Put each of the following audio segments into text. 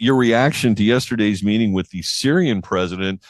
your reaction to yesterday's meeting with the Syrian president.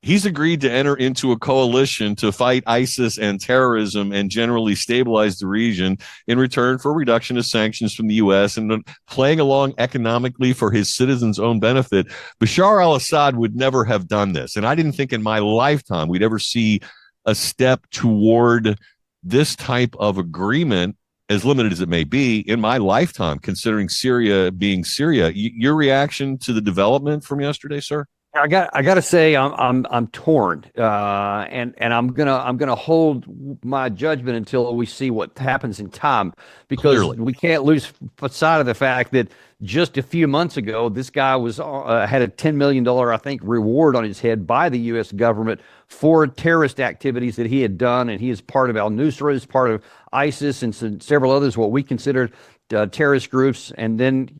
He's agreed to enter into a coalition to fight ISIS and terrorism and generally stabilize the region in return for a reduction of sanctions from the U.S. and playing along economically for his citizens' own benefit. Bashar al-Assad would never have done this. And I didn't think in my lifetime we'd ever see a step toward this type of agreement, as limited as it may be, in my lifetime, considering Syria being Syria. Your reaction to the development from yesterday, sir? I got to say I'm torn, and I'm gonna hold my judgment until we see what happens in time, because Clearly. we can't lose sight of the fact that just a few months ago this guy was had a $10 million, I think, reward on his head by the U.S. government for terrorist activities that he had done, and he is part of al-Nusra, is part of ISIS, and several others what we consider terrorist groups. And then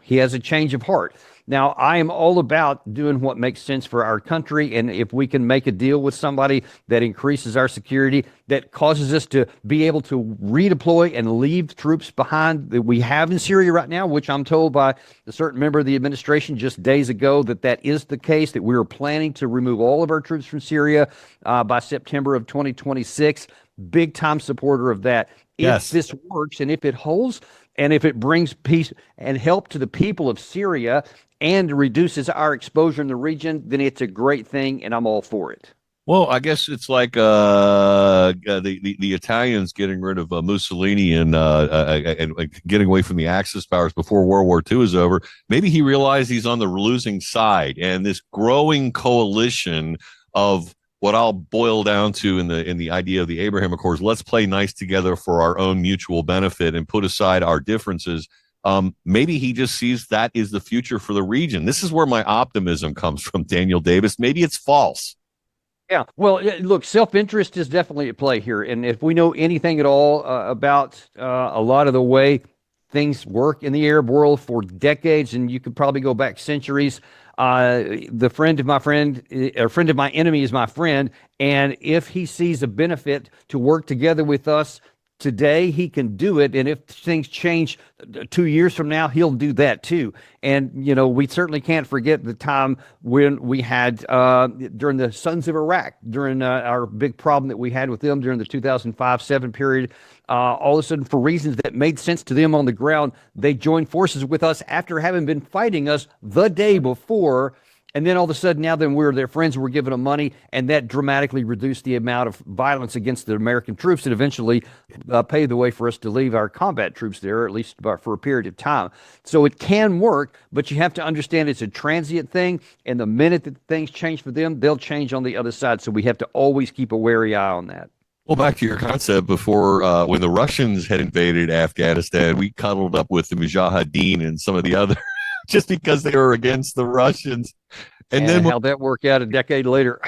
he has a change of heart. Now, I am all about doing what makes sense for our country, and if we can make a deal with somebody that increases our security, that causes us to be able to redeploy and leave troops behind that we have in Syria right now, which I'm told by a certain member of the administration just days ago that is the case, that we are planning to remove all of our troops from Syria by September of 2026. Big time supporter of that. Yes. If this works and if it holds, and if it brings peace and help to the people of Syria and reduces our exposure in the region, then it's a great thing, and I'm all for it. Well, I guess it's like the Italians getting rid of Mussolini and getting away from the Axis powers before World War II is over. Maybe he realized he's on the losing side, and this growing coalition of what I'll boil down to in the idea of the Abraham Accords, let's play nice together for our own mutual benefit and put aside our differences. Maybe he just sees that is the future for the region. This is where my optimism comes from, Daniel Davis. Maybe it's false. Yeah, well, look, self-interest is definitely at play here. And if we know anything at all about a lot of the way things work in the Arab world for decades, and you could probably go back centuries, the friend of my friend, or friend of my enemy is my friend. And if he sees a benefit to work together with us today, he can do it. And if things change 2 years from now, he'll do that too. And, we certainly can't forget the time when we had, during the Sons of Iraq, during our big problem that we had with them during the 2005-7 period, all of a sudden, for reasons that made sense to them on the ground, they joined forces with us after having been fighting us the day before. And then all of a sudden, now then we're their friends, we're giving them money, and that dramatically reduced the amount of violence against the American troops and eventually paved the way for us to leave our combat troops there, at least for a period of time. So it can work, but you have to understand it's a transient thing, and the minute that things change for them, they'll change on the other side. So we have to always keep a wary eye on that. Well, back to your concept before, when the Russians had invaded Afghanistan, we cuddled up with the Mujahideen and some of the other just because they were against the Russians. And then how'd that work out a decade later?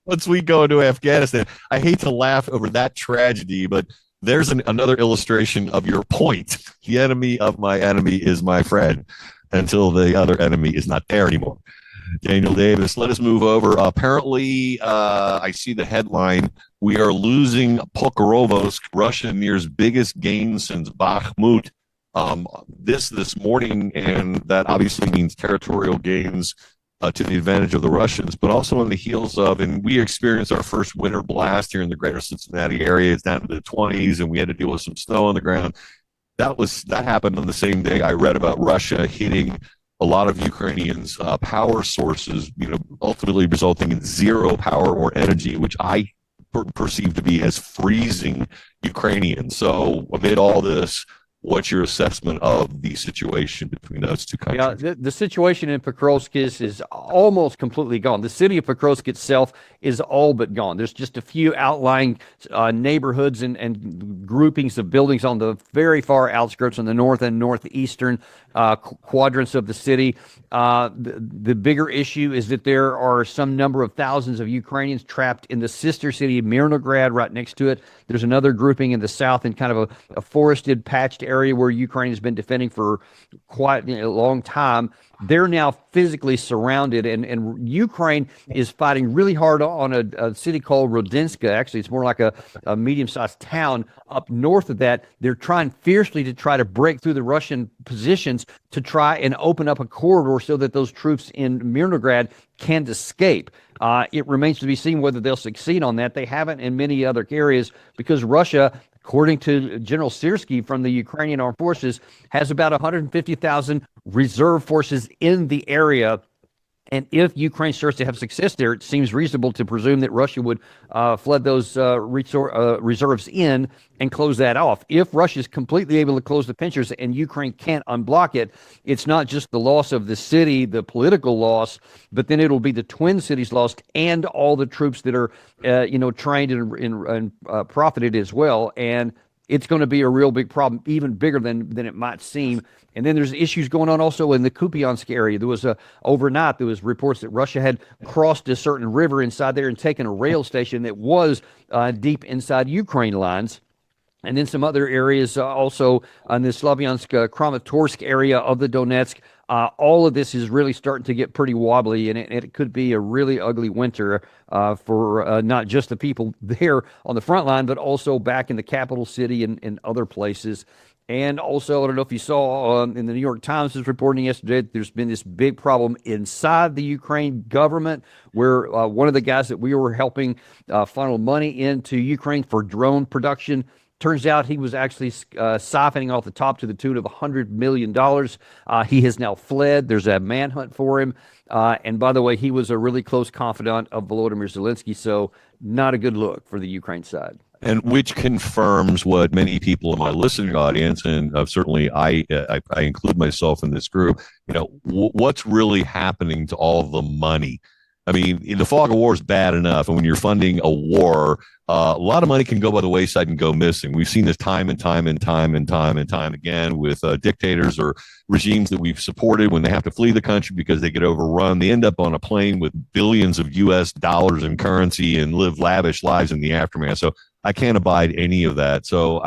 Once we go into Afghanistan, I hate to laugh over that tragedy, but there's another illustration of your point. The enemy of my enemy is my friend until the other enemy is not there anymore. Daniel Davis, let us move over. Apparently, I see the headline, we are losing Pokrovsk, Russia nears biggest gain since Bakhmut. This morning, and that obviously means territorial gains to the advantage of the Russians, but also on the heels of, and we experienced our first winter blast here in the greater Cincinnati area. It's down to the 20s, and we had to deal with some snow on the ground. That happened on the same day I read about Russia hitting a lot of Ukrainians' power sources, ultimately resulting in zero power or energy, which I perceive to be as freezing Ukrainians. So amid all this, what's your assessment of the situation between those two countries? Yeah, the situation in Pokrovsk is almost completely gone. The city of Pokrovsk itself is all but gone. There's just a few outlying neighborhoods and groupings of buildings on the very far outskirts on the north and northeastern quadrants of the city. The bigger issue is that there are some number of thousands of Ukrainians trapped in the sister city of Mirnograd right next to it. There's another grouping in the south in kind of a forested, patched area where Ukraine has been defending for quite a long time. They're now physically surrounded, and Ukraine is fighting really hard on a city called Rodinska. Actually, it's more like a medium-sized town up north of that. They're trying fiercely to try to break through the Russian positions sanctions to try and open up a corridor so that those troops in Mirnograd can't escape. It remains to be seen whether they'll succeed on that. They haven't in many other areas because Russia, according to General Syrsky from the Ukrainian Armed Forces, has about 150,000 reserve forces in the area. And if Ukraine starts to have success there, it seems reasonable to presume that Russia would flood those reserves in and close that off. If Russia is completely able to close the pinchers and Ukraine can't unblock it, it's not just the loss of the city, the political loss, but then it'll be the Twin Cities lost and all the troops that are, trained and profited as well. And it's going to be a real big problem, even bigger than it might seem. And then there's issues going on also in the Kupiansk area. There was overnight, there was reports that Russia had crossed a certain river inside there and taken a rail station that was deep inside Ukraine lines. And then some other areas also in the Slavyansk, Kramatorsk area of the Donetsk. All of this is really starting to get pretty wobbly, and it could be a really ugly winter for not just the people there on the front line, but also back in the capital city and other places. And also, I don't know if you saw in the New York Times was reporting yesterday, there's been this big problem inside the Ukraine government where one of the guys that we were helping funnel money into Ukraine for drone production, turns out he was actually siphoning off the top to the tune of $100 million. He has now fled. There's a manhunt for him. And by the way, he was a really close confidant of Volodymyr Zelensky, so not a good look for the Ukraine side. And which confirms what many people in my listening audience, and certainly I include myself in this group, what's really happening to all of the money? I mean, the fog of war is bad enough, and when you're funding a war, a lot of money can go by the wayside and go missing. We've seen this time and time again with dictators or regimes that we've supported when they have to flee the country because they get overrun. They end up on a plane with billions of U.S. dollars in currency and live lavish lives in the aftermath. So I can't abide any of that. So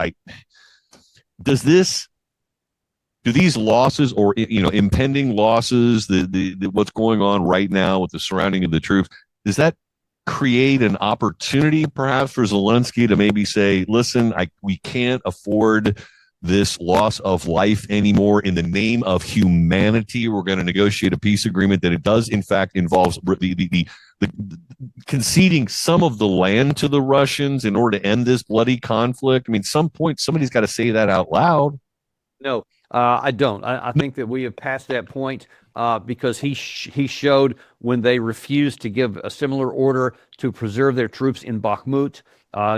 do these losses or impending losses, the what's going on right now with the surrounding of the troops, does that create an opportunity perhaps for Zelensky to maybe say, listen, we can't afford this loss of life anymore. In the name of humanity, we're going to negotiate a peace agreement that it does in fact involves the conceding some of the land to the Russians in order to end this bloody conflict? I mean, some point somebody's got to say that out loud. No, I don't. I think that we have passed that point because he showed when they refused to give a similar order to preserve their troops in Bakhmut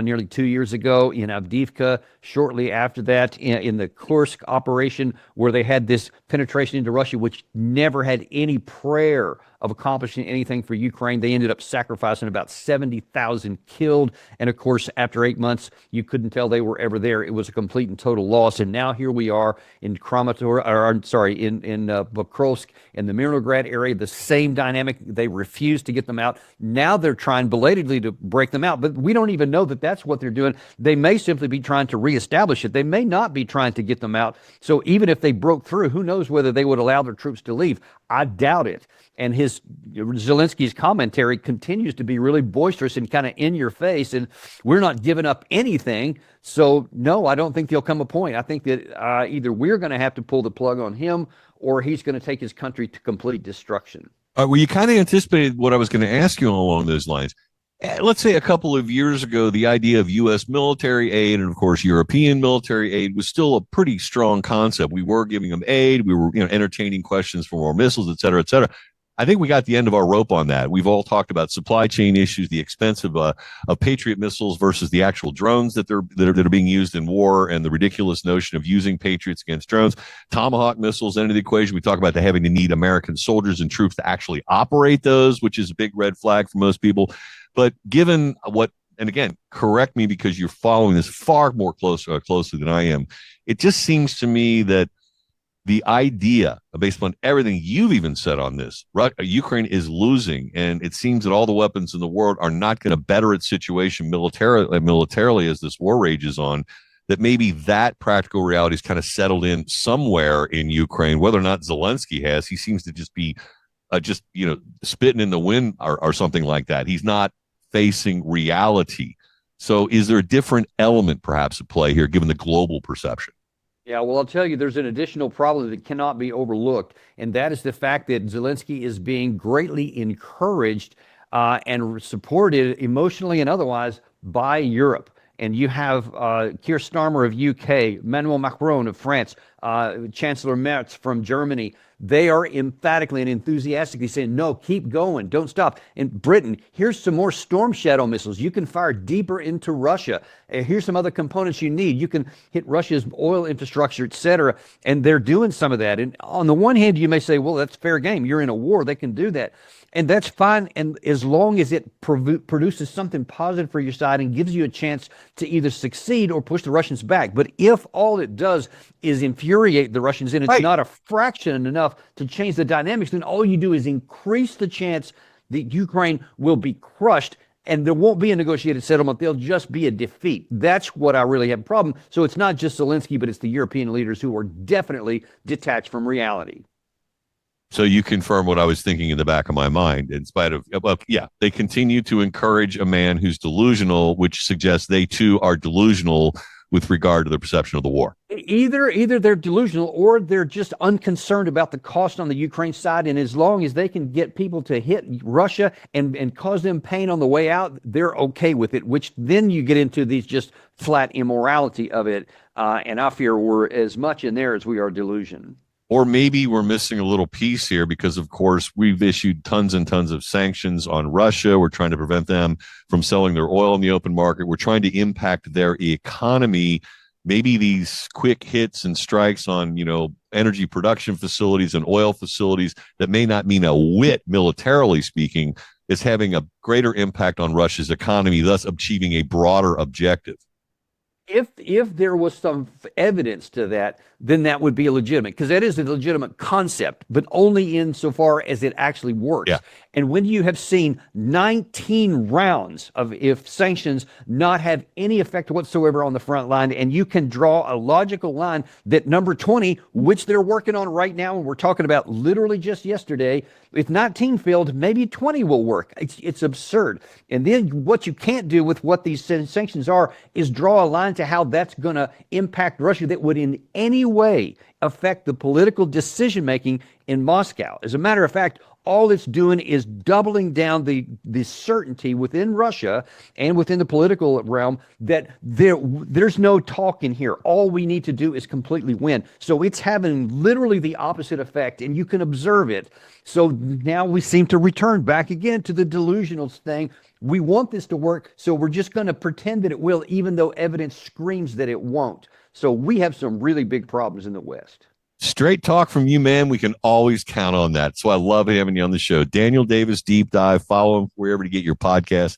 nearly 2 years ago, in Avdiivka, shortly after that, in the Kursk operation, where they had this penetration into Russia, which never had any prayer of accomplishing anything for Ukraine. They ended up sacrificing about 70,000 killed. And of course, after 8 months, you couldn't tell they were ever there. It was a complete and total loss. And now here we are in in Pokrovsk, in the Mirnograd area, the same dynamic. They refused to get them out. Now they're trying belatedly to break them out, but we don't even know that that's what they're doing. They may simply be trying to reestablish it. They may not be trying to get them out. So even if they broke through, who knows whether they would allow their troops to leave? I doubt it. And Zelensky's commentary continues to be really boisterous and kind of in your face, and we're not giving up anything. So no, I don't think there'll come a point. I think that either we're going to have to pull the plug on him, or he's going to take his country to complete destruction. Well, you kind of anticipated what I was going to ask you along those lines. Let's say a couple of years ago, the idea of U.S. military aid and, of course, European military aid was still a pretty strong concept. We were giving them aid. We were, entertaining questions for more missiles, et cetera, et cetera. I think we got the end of our rope on that. We've all talked about supply chain issues, the expense of Patriot missiles versus the actual drones that are being used in war, and the ridiculous notion of using Patriots against drones. Tomahawk missiles enter the equation. We talk about having to need American soldiers and troops to actually operate those, which is a big red flag for most people. But given what, and again, correct me because you're following this far more closely than I am, it just seems to me that the idea, based on everything you've even said on this, Ukraine is losing, and it seems that all the weapons in the world are not going to better its situation militarily as this war rages on, that maybe that practical reality is kind of settled in somewhere in Ukraine, whether or not Zelensky has. He seems to just be spitting in the wind or something like that. He's not facing reality. So is there a different element perhaps at play here, given the global perception? Yeah, well, I'll tell you, there's an additional problem that cannot be overlooked, and that is the fact that Zelensky is being greatly encouraged and supported emotionally and otherwise by Europe. And you have Keir Starmer of UK, Emmanuel Macron of France, Chancellor Merz from Germany. They are emphatically and enthusiastically saying, no, keep going, don't stop. In Britain, here's some more Storm Shadow missiles. You can fire deeper into Russia. Here's some other components you need. You can hit Russia's oil infrastructure, et cetera. And they're doing some of that. And on the one hand, you may say, well, that's fair game. You're in a war. They can do that. And that's fine. And as long as it produces something positive for your side and gives you a chance to either succeed or push the Russians back. But if all it does is infuriate the Russians and it's not a fraction enough to change the dynamics, then all you do is increase the chance that Ukraine will be crushed and there won't be a negotiated settlement. There'll just be a defeat. That's what I really have a problem. So it's not just Zelensky, but it's the European leaders who are definitely detached from reality. So you confirm what I was thinking in the back of my mind, in spite of, well, yeah, they continue to encourage a man who's delusional, which suggests they too are delusional with regard to the perception of the war. Either they're delusional or they're just unconcerned about the cost on the Ukraine side. And as long as they can get people to hit Russia and cause them pain on the way out, they're okay with it, which then you get into these just flat immorality of it. And I fear we're as much in there as we are delusion. Or maybe we're missing a little piece here because, of course, we've issued tons and tons of sanctions on Russia. We're trying to prevent them from selling their oil in the open market. We're trying to impact their economy. Maybe these quick hits and strikes on, energy production facilities and oil facilities that may not mean a whit militarily speaking is having a greater impact on Russia's economy, thus achieving a broader objective. If there was some evidence to that, then that would be legitimate, because that is a legitimate concept, but only insofar as it actually works. Yeah. And when you have seen 19 rounds of if sanctions not have any effect whatsoever on the front line, and you can draw a logical line that number 20, which they're working on right now, and we're talking about literally just yesterday, if 19 failed, maybe 20 will work. It's absurd. And then what you can't do with what these sanctions are is draw a line to how that's going to impact Russia that would in any way affect the political decision-making in Moscow. As a matter of fact, all it's doing is doubling down the certainty within Russia and within the political realm that there's no talk in here. All we need to do is completely win. So it's having literally the opposite effect, and you can observe it. So now we seem to return back again to the delusional thing. We want this to work, so we're just going to pretend that it will, even though evidence screams that it won't. So we have some really big problems in the West. Straight talk from you, man. We can always count on that. So I love having you on the show. Daniel Davis Deep Dive. Follow him wherever to get your podcast.